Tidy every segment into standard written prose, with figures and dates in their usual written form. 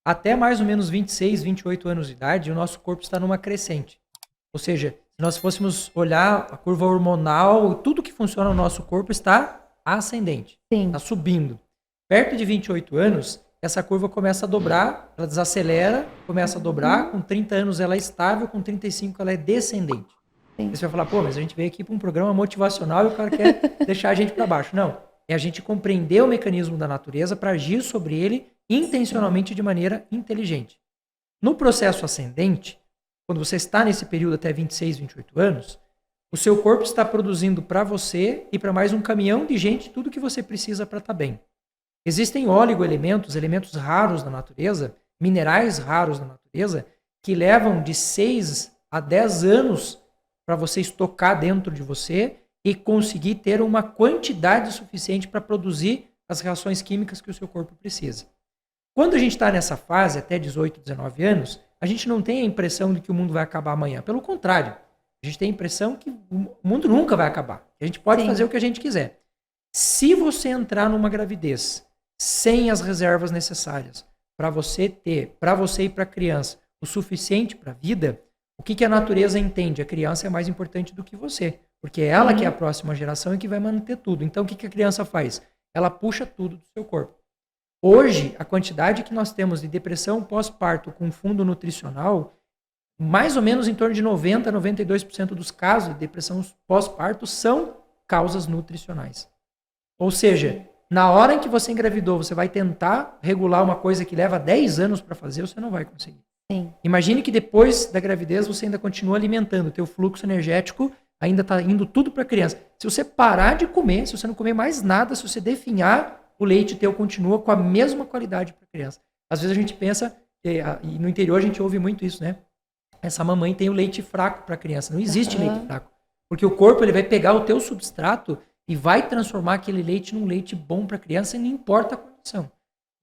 até mais ou menos 26, 28 anos de idade, o nosso corpo está numa crescente. Ou seja, se nós fôssemos olhar a curva hormonal, tudo que funciona no nosso corpo está ascendente, Sim. está subindo. Perto de 28 anos, essa curva começa a dobrar, ela desacelera, começa a dobrar, com 30 anos ela é estável, com 35 ela é descendente. Sim. Aí você vai falar, pô, mas a gente veio aqui para um programa motivacional e o cara quer deixar a gente para baixo. Não, é a gente compreender o mecanismo da natureza para agir sobre ele intencionalmente de maneira inteligente. No processo ascendente, quando você está nesse período até 26, 28 anos, o seu corpo está produzindo para você e para mais um caminhão de gente tudo que você precisa para estar bem. Existem oligoelementos, elementos raros na natureza, minerais raros na natureza, que levam de 6 a 10 anos para você estocar dentro de você e conseguir ter uma quantidade suficiente para produzir as reações químicas que o seu corpo precisa. Quando a gente está nessa fase, até 18, 19 anos, a gente não tem a impressão de que o mundo vai acabar amanhã. Pelo contrário, a gente tem a impressão que o mundo nunca vai acabar. A gente pode fazer o que a gente quiser. Se você entrar numa gravidez sem as reservas necessárias para você ter, para você e para a criança, o suficiente para a vida, o que a natureza entende? A criança é mais importante do que você, porque é ela que é a próxima geração e que vai manter tudo. Então, o que a criança faz? Ela puxa tudo do seu corpo. Hoje, a quantidade que nós temos de depressão pós-parto com fundo nutricional, mais ou menos em torno de 90% a 92% dos casos de depressão pós-parto são causas nutricionais. Ou seja, na hora em que você engravidou, você vai tentar regular uma coisa que leva 10 anos para fazer, você não vai conseguir. Sim. Imagine que depois da gravidez você ainda continua alimentando, o teu fluxo energético ainda está indo tudo para a criança. Se você parar de comer, se você não comer mais nada, se você definhar, o leite teu continua com a mesma qualidade para a criança. Às vezes a gente pensa, e no interior a gente ouve muito isso, né? Essa mamãe tem o leite fraco para a criança. Não existe leite fraco. Porque o corpo ele vai pegar o teu substrato e vai transformar aquele leite num leite bom para a criança e não importa a condição.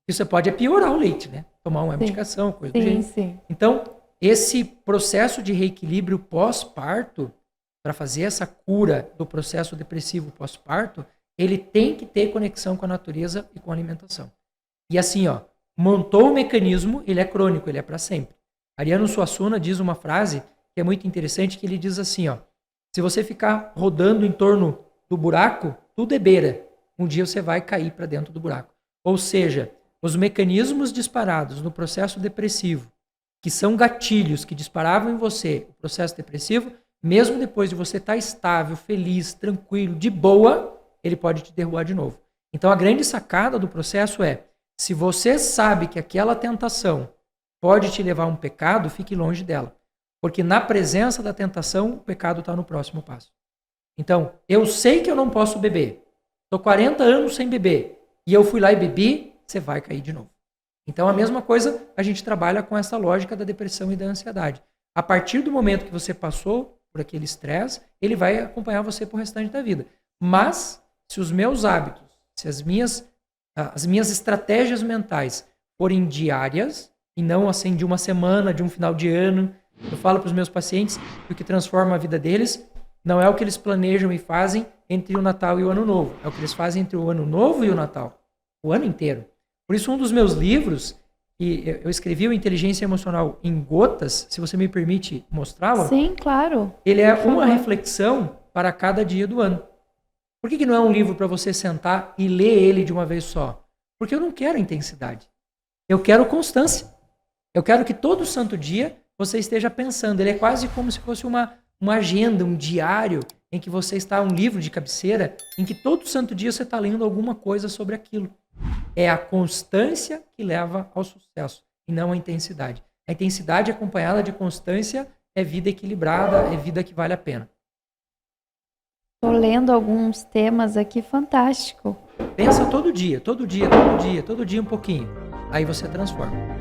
Isso você pode piorar o leite, né? Tomar uma medicação, coisa do jeito. Sim. Então, esse processo de reequilíbrio pós-parto, para fazer essa cura do processo depressivo pós-parto, ele tem que ter conexão com a natureza e com a alimentação. E assim, ó, montou o mecanismo, ele é crônico, ele é para sempre. Ariano Suassuna diz uma frase que é muito interessante, que ele diz assim, ó, se você ficar rodando em torno do buraco, tudo é beira. Um dia você vai cair para dentro do buraco. Ou seja, os mecanismos disparados no processo depressivo, que são gatilhos que disparavam em você o processo depressivo, mesmo depois de você estar estável, feliz, tranquilo, de boa, ele pode te derrubar de novo. Então a grande sacada do processo é, se você sabe que aquela tentação pode te levar a um pecado, fique longe dela. Porque na presença da tentação, o pecado está no próximo passo. Então, eu sei que eu não posso beber. Estou 40 anos sem beber. E eu fui lá e bebi, você vai cair de novo. Então, a mesma coisa, a gente trabalha com essa lógica da depressão e da ansiedade. A partir do momento que você passou por aquele estresse, ele vai acompanhar você pro restante da vida. Mas, se os meus hábitos, se as minhas estratégias mentais forem diárias, e não assim de uma semana, de um final de ano, eu falo para os meus pacientes que o que transforma a vida deles não é o que eles planejam e fazem entre o Natal e o Ano Novo. É o que eles fazem entre o Ano Novo e o Natal. O ano inteiro. Por isso, um dos meus livros, que eu escrevi, o Inteligência Emocional em Gotas, se você me permite mostrá-lo. Sim, claro. Ele é uma reflexão para cada dia do ano. Por que não é um livro para você sentar e ler ele de uma vez só? Porque eu não quero intensidade. Eu quero constância. Eu quero que todo santo dia você esteja pensando. Ele é quase como se fosse uma agenda, um diário, em que você está, um livro de cabeceira, em que todo santo dia você está lendo alguma coisa sobre aquilo. É a constância que leva ao sucesso, e não a intensidade. A intensidade acompanhada de constância é vida equilibrada, é vida que vale a pena. Estou lendo alguns temas aqui, fantástico. Pensa todo dia um pouquinho. Aí você transforma.